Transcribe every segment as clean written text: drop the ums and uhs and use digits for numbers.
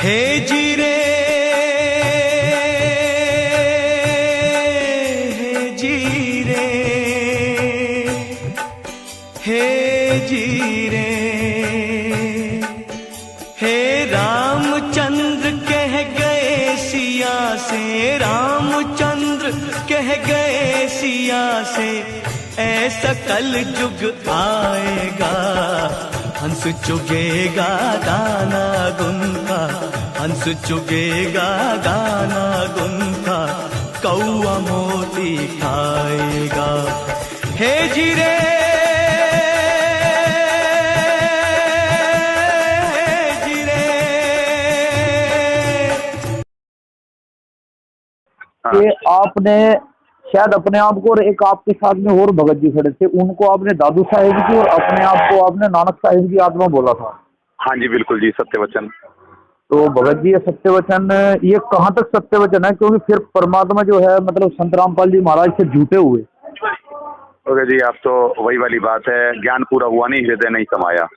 हे जी रे, हे जी रे, हे जी रे, हे रामचंद्र कह गए सिया से, रामचंद्र कह गए सिया से, ऐसा कल युग आएगा, हंस चुगेगा गाना गुनका, हंस चुगेगा गाना गुनका, कौआ मोती खाएगा। हे जी रे, जी रे। कि आपने शायद अपने आप को और एक आपके साथ में और भगत जी खड़े थे, उनको आपने दादू साहिब की और अपने आप को आपने नानक साहिब की आत्मा बोला था। हाँ जी बिल्कुल जी, सत्य वचन। तो भगत जी ये सत्य वचन, ये कहाँ तक सत्य वचन है? क्योंकि फिर परमात्मा जो है मतलब संत रामपाल जी महाराज से झूठे हुए। ओके जी, आप तो वही वाली बात है, ज्ञान पूरा हुआ नहीं, हृदय नहीं समाया।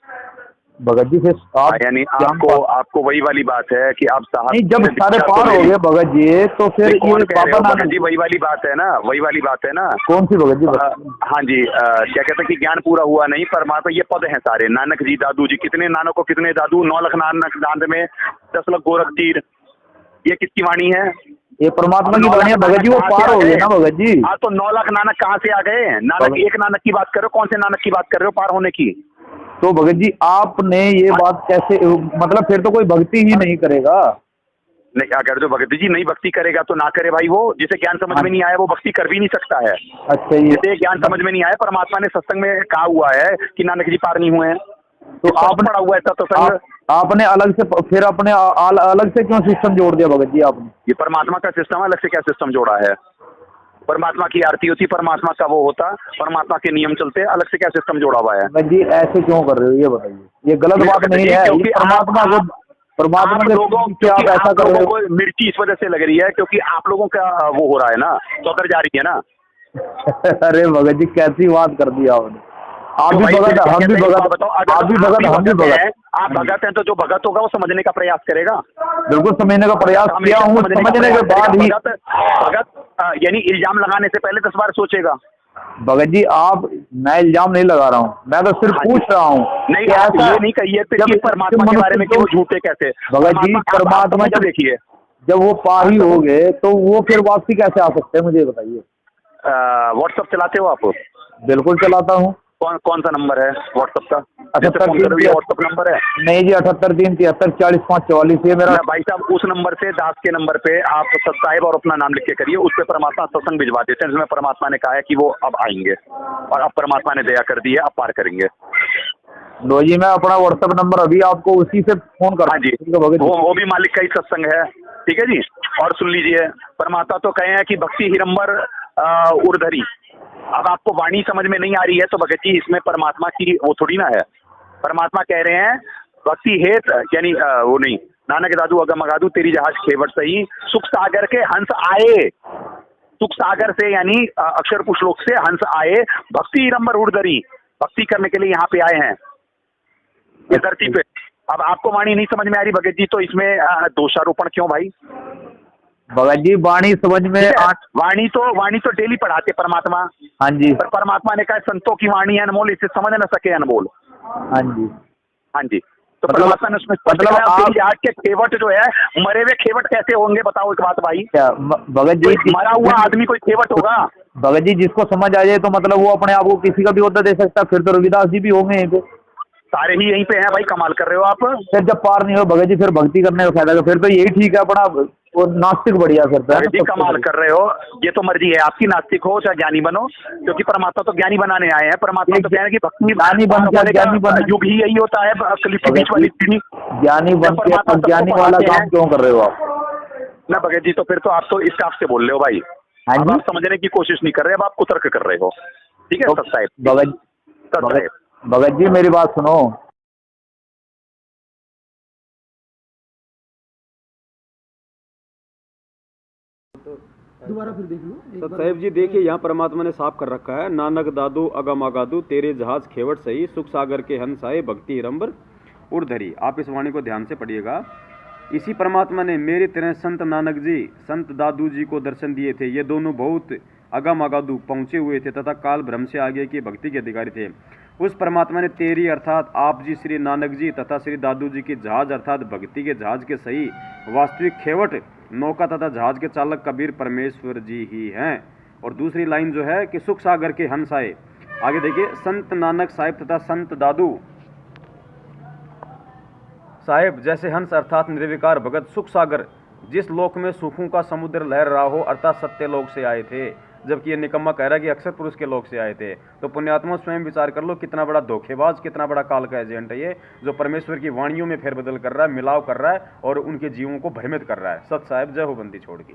भगत जी फिर आप यानी आपको वही वाली बात है कि आप साहब नहीं, जब सारे पार हो गए भगत जी तो फिर ये बाबा नानक जी, वही वाली बात है ना, वही वाली बात है ना। कौन सी भगत जी? हाँ जी, क्या कहते हैं कि ज्ञान पूरा हुआ नहीं, परमात्मा ये पद हैं सारे, नानक जी, दादू जी, कितने नानक को कितने दादू, 9 लाख नानक दांत में 10 लाख गोरख तीर, ये किसकी वाणी है? ये परमात्मा की वाणी है भगत जी, वो पार हो गए ना भगत जी। हाँ तो 9 लाख नानक कहाँ से आ गए? नानक, एक नानक की बात कर रहे हो? कौन से नानक की बात कर रहे हो पार होने की? तो भगत जी आपने ये बात कैसे, मतलब फिर तो कोई भक्ति ही नहीं करेगा। नहीं, अगर जो भक्ति जी नहीं भक्ति करेगा तो ना करे भाई, वो जिसे ज्ञान समझ में नहीं आया वो भक्ति कर भी नहीं सकता है। अच्छा, ये जिसे ज्ञान समझ में नहीं आया, परमात्मा ने सत्संग में कहा हुआ है कि नानक जी पार नहीं हुए हैं, तो आपने पढ़ा हुआ है सत्संग। आपने अलग से फिर अपने अलग से क्यों सिस्टम जोड़ दिया भगत जी आपने? ये परमात्मा का सिस्टम, अलग से क्या सिस्टम जोड़ा है? परमात्मा की आरती होती, परमात्मा का वो होता, परमात्मा के नियम चलते, अलग से क्या सिस्टम जोड़ा हुआ है? भगत जी ऐसे क्यों कर रहे हो ये बताइए, ये गलत बात नहीं है। परमात्मा के लोगों की आप ऐसा कर रहे हो, मिर्ची इस वजह से लग रही है क्योंकि आप लोगों का वो हो रहा है ना, चौधर जा रही है ना। अरे भगत जी कैसी बात कर दी आपने। आप भी भगत, हम भी भगत, आप भी भगत, हम भी भगत। आप भगत हैं तो जो भगत होगा वो समझने का प्रयास करेगा। बिल्कुल समझने का प्रयास किया हूँ, समझने के बाद ही। भगत यानी इल्जाम लगाने से पहले 10 बार सोचेगा। भगत जी आप, मैं इल्जाम नहीं लगा रहा हूँ, मैं तो सिर्फ पूछ रहा हूँ। नहीं, आप ये नहीं कहिए कि परमात्मा के बारे में कि वो झूठे कैसे। भगत जी परमात्मा जब देखिए, जब वो पार ही हो गए तो वो फिर वापसी कैसे आ सकते हैं, मुझे बताइए। व्हाट्सएप चलाते हो आप? बिल्कुल चलाता हूँ। कौन सा नंबर है व्हाट्सएप का? 78 व्हाट्सएप नंबर है? नहीं जी, 78 373 40 5 44 ये मेरा। भाई साहब उस नंबर से, दास के नंबर पे आप सब्सक्राइब और अपना नाम लिख के करिए, उस पे परमात्मा सत्संग भिजवा देते हैं जिसमें परमात्मा ने कहा है कि वो अब आएंगे और अब परमात्मा ने दया कर दी है, अब पार करेंगे। लो जी, मैं अपना व्हाट्सएप नंबर अभी आपको उसी से फोन कर। हाँ जी, वो भी मालिक का ही सत्संग है, ठीक है जी। और सुन लीजिए, परमात्मा तो कहे हैं कि भक्ति हिरंबर उर्धरी। अब आपको वाणी समझ में नहीं आ रही है तो भगत जी इसमें परमात्मा की वो थोड़ी ना है। परमात्मा कह रहे हैं भक्ति हेत, यानी वो नहीं, नानक दादू अगम अगादू तेरी जहाज खेवट सही, सुख सागर के हंस आए, सुख सागर से यानी अक्षर पुष्लोक से हंस आए, भक्ति हिरंबर उर्धरी, भक्ति करने के लिए यहाँ पे आए हैं ये धरती पे। अब आपको वाणी नहीं समझ में आ रही भगत जी, तो इसमें दोषारोपण क्यों भाई? भगत जी वाणी समझ में वाणी तो डेली पढ़ाते परमात्मा। हाँ जी, पर परमात्मा ने कहा संतों की वाणी है अनमोल, इसे समझ न सके अनमोल। हाँ जी, हाँ जी, तो परमात्मा ने उसमें मतलब आज के खेवट जो है, मरे हुए खेवट कैसे होंगे बताओ एक बात भाई। क्या भगत जी, मरा हुआ आदमी कोई खेवट होगा? भगत जी जिसको समझ आ जाए तो मतलब वो अपने आप को किसी का भी ओहदा दे सकता है। फिर तो रविदास जी भी होंगे यहीं पे, सारे ही यहीं पे हैं भाई, कमाल कर रहे हो आप। फिर जब पार नहीं हो भगत जी फिर भक्ति करने का फायदा, फिर तो यही ठीक है अपना, वो नास्तिक बढ़िया करता है। कमाल कर रहे हो, ये तो मर्जी है आपकी, नास्तिक हो चाहे ज्ञानी बनो, क्योंकि परमात्मा तो ज्ञानी बनाने आए हैं। परमात्मा तो कहने की भक्ति ज्ञानी बन युग ही यही होता है, कलियुग के बीच वाली पीढ़ी। ज्ञानी बन के अज्ञानी वाला काम क्यों कर रहे हो आप? ना भगत जी, तो फिर तो आप तो इस से बोल रहे हो भाई, अब आप समझने की कोशिश नहीं कर रहे, अब आप कुतर्क कर रहे हो, ठीक है सत्साहेब। भगत जी मेरी बात सुनो, दोबारा फिर देख लो साहब जी। देखिए यहाँ परमात्मा ने साफ कर रखा है, नानक दादू अगम अगादू तेरे जहाज खेवट सही, सुख सागर के हंस आए, भक्ति हिरंबर उर्धरी। आप इस वाणी को ध्यान से पढ़िएगा। इसी परमात्मा ने मेरी तरह संत नानक जी, संत दादू जी को दर्शन दिए थे। ये दोनों बहुत अगम अगाधु पहुंचे हुए थे तथा काल भ्रम से आगे के भक्ति के अधिकारी थे। उस परमात्मा ने तेरी अर्थात आप जी श्री नानक जी तथा श्री दादू जी के जहाज अर्थात भक्ति के जहाज के सही वास्तविक खेवट नौका तथा जहाज के चालक कबीर परमेश्वर जी ही हैं। और दूसरी लाइन जो है कि सुख सागर के हंस आए। आगे देखिए, संत नानक साहिब तथा संत दादू साहेब जैसे हंस अर्थात निर्विकार भगत सुख सागर जिस लोक में सुखों का समुद्र लहर रहा हो अर्थात सत्य लोक से आए थे। जबकि ये निकम्मा कह रहा है कि अक्षर पुरुष के लोक से आए थे। तो पुण्यात्मा स्वयं विचार कर लो, कितना बड़ा धोखेबाज, कितना बड़ा काल का एजेंट है ये, जो परमेश्वर की वाणियों में फेरबदल कर रहा है, मिलाव कर रहा है और उनके जीवों को भ्रमित कर रहा है। सत साहेब, जय हो बंदी छोड़ की।